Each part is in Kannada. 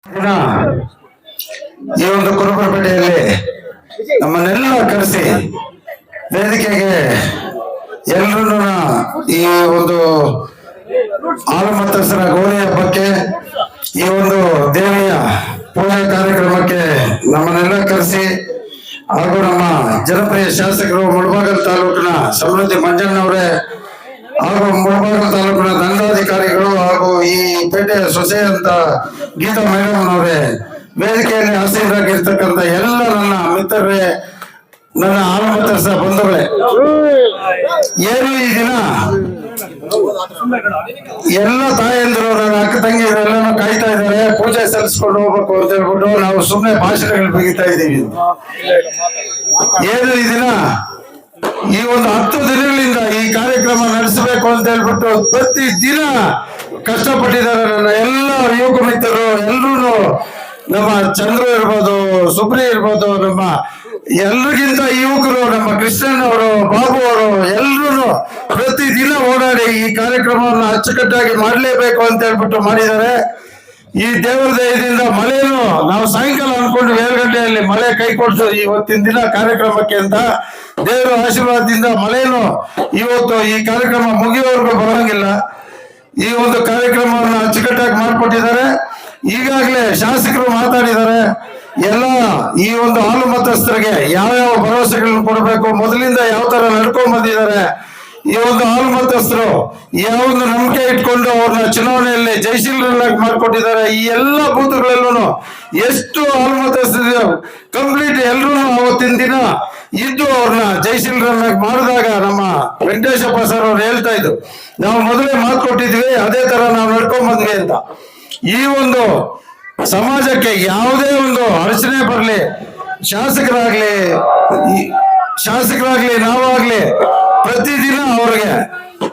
ದಿನ ಈ ಒಂದು ಕುರುಬರಪೇಟೆಯಲ್ಲಿ ನಮ್ಮನ್ನೆಲ್ಲ ಕರೆಸಿ ವೇದಿಕೆಗೆ ಎಲ್ಲರೂ ಈ ಒಂದು ಆಲಮತ್ತಸರ ಗೌರಿ ಹಬ್ಬಕ್ಕೆ ಈ ಒಂದು ದೇವಿಯ ಪೂಜಾ ಕಾರ್ಯಕ್ರಮಕ್ಕೆ ನಮ್ಮನ್ನೆಲ್ಲ ಕರೆಸಿ ಹಾಗೂ ನಮ್ಮ ಜನಪ್ರಿಯ ಶಾಸಕರು ಮುಳಬಾಗಿಲು ತಾಲೂಕಿನ ಸಮೃದ್ಧಿ ಮಂಜಣ್ಣವರೇ ಹಾಗೂ ಮುಳಬಾಗಿಲು ತಾಲೂಕಿನ ದಂಡಾಧಿಕಾರಿಗಳು ಹಾಗೂ ಈ ಪೇಟೆಯ ಸೊಸೆ ಅಂತ ಗೀತಾ ಮೇಡಮ್ ಅವರೇ, ವೇದಿಕೆಯಲ್ಲಿ ಆಸೀನರಾಗಿರ್ತಕ್ಕಂಥ ಎಲ್ಲ ನನ್ನ ಮಿತ್ರರೇ, ನನ್ನ ಆಲಮತ್ತಸ ಬಂಧುಗಳೇ, ಏನು ಈ ದಿನ ಎಲ್ಲ ತಾಯಂದಿರು ನನ್ನ ಅಕ್ಕ ತಂಗಿಯರೆಲ್ಲನೂ ಕಾಯ್ತಾ ಇದ್ದಾರೆ, ಪೂಜೆ ಸಲ್ಲಿಸ್ಕೊಂಡು ಹೋಗ್ಬೇಕು ಅಂತ ಹೇಳ್ಬಿಟ್ಟು ನಾವು ಸುಮ್ಮನೆ ಭಾಷಣಗಳು ಬಿಗಿತಾ ಇದ್ದೀವಿ. ಏನು ಈ ದಿನ ಈ ಒಂದು 10 ದಿನಗಳಿಂದ ಈ ಕಾರ್ಯಕ್ರಮ ನಡೆಸಬೇಕು ಅಂತ ಹೇಳ್ಬಿಟ್ಟು ಪ್ರತಿ ದಿನ ಕಷ್ಟಪಟ್ಟಿದ್ದಾರೆ ನನ್ನ ಎಲ್ಲ ಯುವಕ ಮಿತ್ರರು ಎಲ್ಲರೂ. ನಮ್ಮ ಚಂದ್ರು ಇರ್ಬೋದು, ಸುಬ್ರಿ ಇರ್ಬೋದು, ನಮ್ಮ ಎಲ್ರಿಗಿಂತ ಯುವಕರು, ನಮ್ಮ ಕೃಷ್ಣನ್ ಅವರು, ಬಾಬು ಅವರು ಎಲ್ಲರೂ ಪ್ರತಿ ದಿನ ಓಡಾಡಿ ಈ ಕಾರ್ಯಕ್ರಮವನ್ನು ಅಚ್ಚುಕಟ್ಟಾಗಿ ಮಾಡಲೇಬೇಕು ಅಂತ ಹೇಳ್ಬಿಟ್ಟು ಮಾಡಿದ್ದಾರೆ. ಈ ದೇವರ ದಯದಿಂದ ಮಳೆನು ನಾವು ಸಾಯಂಕಾಲ ಅನ್ಕೊಂಡು 7 ಗಂಟೆಯಲ್ಲಿ ಮಳೆ ಕೈ ಕೊಡ್ಸು ಇವತ್ತಿನ ದಿನ ಕಾರ್ಯಕ್ರಮಕ್ಕೆ ಅಂತ ದೇವರ ಆಶೀರ್ವಾದದಿಂದ ಮಳೆನು ಇವತ್ತು ಈ ಕಾರ್ಯಕ್ರಮ ಮುಗಿಯೋವರೆಗೂ ಬರೋಂಗಿಲ್ಲ. ಈ ಒಂದು ಕಾರ್ಯಕ್ರಮವನ್ನು ಅಚ್ಚುಕಟ್ಟಾಗಿ ಮಾಡಿಕೊಟ್ಟಿದ್ದಾರೆ. ಈಗಾಗಲೇ ಶಾಸಕರು ಮಾತಾಡಿದ್ದಾರೆ. ಎಲ್ಲ ಈ ಒಂದು ಆಲಮತ್ತಸ್ಥರಿಗೆ ಯಾವ್ಯಾವ ಭರವಸೆಗಳನ್ನು ಕೊಡಬೇಕು, ಮೊದಲಿಂದ ಯಾವ ತರ ನಡ್ಕೊಂಡ್ ಬಂದಿದ್ದಾರೆ, ಈ ಒಂದು ಆಲಮತ್ತಸ್ಥರು ಯಾವ ಒಂದು ನಂಬಿಕೆ ಇಟ್ಕೊಂಡು ಅವ್ರನ್ನ ಚುನಾವಣೆಯಲ್ಲಿ ಜಯಶೀಲರನ್ನಾಗಿ ಮಾಡಿಕೊಟ್ಟಿದ್ದಾರೆ. ಈ ಎಲ್ಲ ಬೂತ್ಗಳಲ್ಲೂ ಎಷ್ಟು ಆಲಮತ್ತಸ್ಥರು ಕಂಪ್ಲೀಟ್ ಎಲ್ಲರೂ ಅವತ್ತಿನ ದಿನ ಇದ್ದು ಅವ್ರನ್ನ ಜಯಶೀಲರನ್ನಾಗಿ ಮಾಡಿದಾಗ ನಮ್ಮ ವೆಂಕಟೇಶಪ್ಪ ಸರ್ ಅವ್ರು ಹೇಳ್ತಾ ಇದ್ರು, ನಾವು ಮೊದಲೇ ಮಾತು ಕೊಟ್ಟಿದ್ವಿ, ಅದೇ ತರ ನಾವು ನಡ್ಕೊಂಡ್ ಬಂದ್ವಿ ಅಂತ. ಈ ಒಂದು ಸಮಾಜಕ್ಕೆ ಯಾವುದೇ ಒಂದು ಅಡಚಣೆ ಬರಲಿ, ಶಾಸಕರಾಗ್ಲಿ ನಾವಾಗ್ಲಿ ಪ್ರತಿದಿನ ಅವ್ರಿಗೆ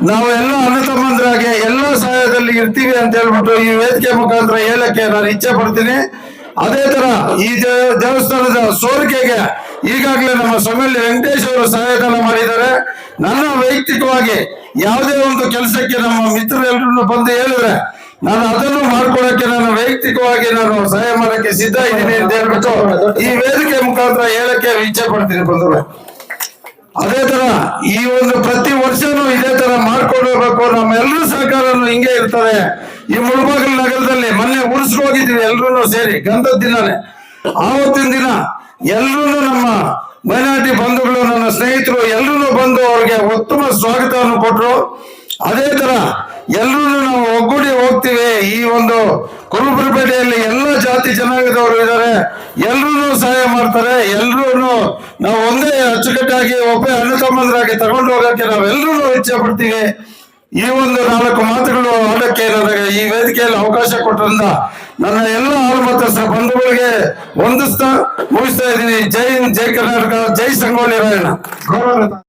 ನಾವು ಎಲ್ಲ ಅಣ್ಣ ತಮ್ಮಂದ್ರಾಗೆ ಎಲ್ಲ ಸಹಾಯದಲ್ಲಿ ಇರ್ತೀವಿ ಅಂತ ಹೇಳ್ಬಿಟ್ಟು ಈ ವೇದಿಕೆ ಮುಖಾಂತರ ಹೇಳಕ್ಕೆ ನಾನು ಇಚ್ಛೆ ಪಡ್ತೀನಿ. ಅದೇ ತರ ಈ ದೇವಸ್ಥಾನದ ಸೋರಿಕೆಗೆ ಈಗಾಗಲೇ ನಮ್ಮ ಸೊಮ್ಮೆಲ್ಲಿ ವೆಂಕಟೇಶ್ ಅವರು ಸಹಾಯಧನ ಮಾಡಿದ್ದಾರೆ. ನನ್ನ ವೈಯಕ್ತಿಕವಾಗಿ ಯಾವುದೇ ಒಂದು ಕೆಲಸಕ್ಕೆ ನಮ್ಮ ಮಿತ್ರರೆಲ್ಲರೂ ಬಂದು ಹೇಳಿದ್ರೆ ನಾನು ಅದನ್ನು ಮಾಡ್ಕೊಳಕ್ಕೆ ನಾನು ವೈಯಕ್ತಿಕವಾಗಿ ನಾನು ಸಹಾಯ ಮಾಡಕ್ಕೆ ಸಿದ್ಧ ಇದ್ದೀನಿ ಅಂತ ಹೇಳ್ಬಿಟ್ಟು ಈ ವೇದಿಕೆ ಮುಖಾಂತರ ಹೇಳಕ್ಕೆ ಇಚ್ಛೆ ಪಡ್ತೀನಿ ಬಂಧುಗಳು. ಅದೇ ತರ ಈ ಒಂದು ಪ್ರತಿ ವರ್ಷನೂ ಇದೇ ತರ ಮಾಡ್ಕೊಂಡು ಹೋಗ್ಬೇಕು. ನಮ್ಮೆಲ್ಲರೂ ಸಹಕಾರನು ಹಿಂಗೆ ಇರ್ತದೆ. ಈ ಮುಳಬಾಗಿಲು ನಗರದಲ್ಲಿ ಮೊನ್ನೆ ಉರ್ಸ್ಕೋಗಿದ್ವಿ ಎಲ್ಲರೂ ಸೇರಿ ಗಂಧದ ದಿನಾನೇ. ಆವತ್ತಿನ ದಿನ ಎಲ್ಲರೂ ನಮ್ಮ ಮೈನಾರಿಟಿ ಬಂಧುಗಳು, ನನ್ನ ಸ್ನೇಹಿತರು ಎಲ್ಲರೂ ಬಂದು ಅವ್ರಿಗೆ ಉತ್ತಮ ಸ್ವಾಗತವನ್ನು ಕೊಟ್ಟರು. ಅದೇ ತರ ಎಲ್ಲರೂ ನಾವು ಒಗ್ಗೂಡಿ ಹೋಗ್ತೀವಿ. ಈ ಒಂದು ಕುರುಬರಪೇಟೆಯಲ್ಲಿ ಎಲ್ಲ ಜಾತಿ ಜನಾಂಗದವರು ಇದ್ದಾರೆ, ಎಲ್ಲರೂ ಸಹಾಯ ಮಾಡ್ತಾರೆ. ಎಲ್ಲರೂ ನಾವು ಒಂದೇ ಅಚ್ಚುಕಟ್ಟಾಗಿ ಒಬ್ಬೇ ಅಣ್ಣ ತಮ್ಮಂದರಾಗಿ ತಗೊಂಡು ಹೋಗಕ್ಕೆ ನಾವೆಲ್ಲರೂ ಇಚ್ಛೆ ಪಡ್ತೀವಿ. ಈ ಒಂದು 4 ಮಾತುಗಳು ಆಡಕ್ಕೆ ನನಗೆ ಈ ವೇದಿಕೆಯಲ್ಲಿ ಅವಕಾಶ ಕೊಟ್ಟರಿಂದ ನನ್ನ ಎಲ್ಲ ಆಲಮತ್ತಸ ಬಂಧುಗಳಿಗೆ ವಂದಿಸ್ತಾ ಮುಗಿಸ್ತಾ ಇದ್ದೀನಿ. ಜೈ ಹಿಂದ್, ಜೈ ಕರ್ನಾಟಕ, ಜೈ ಸಂಗೊಳ್ಳಿ ರಾಯಣ್ಣ.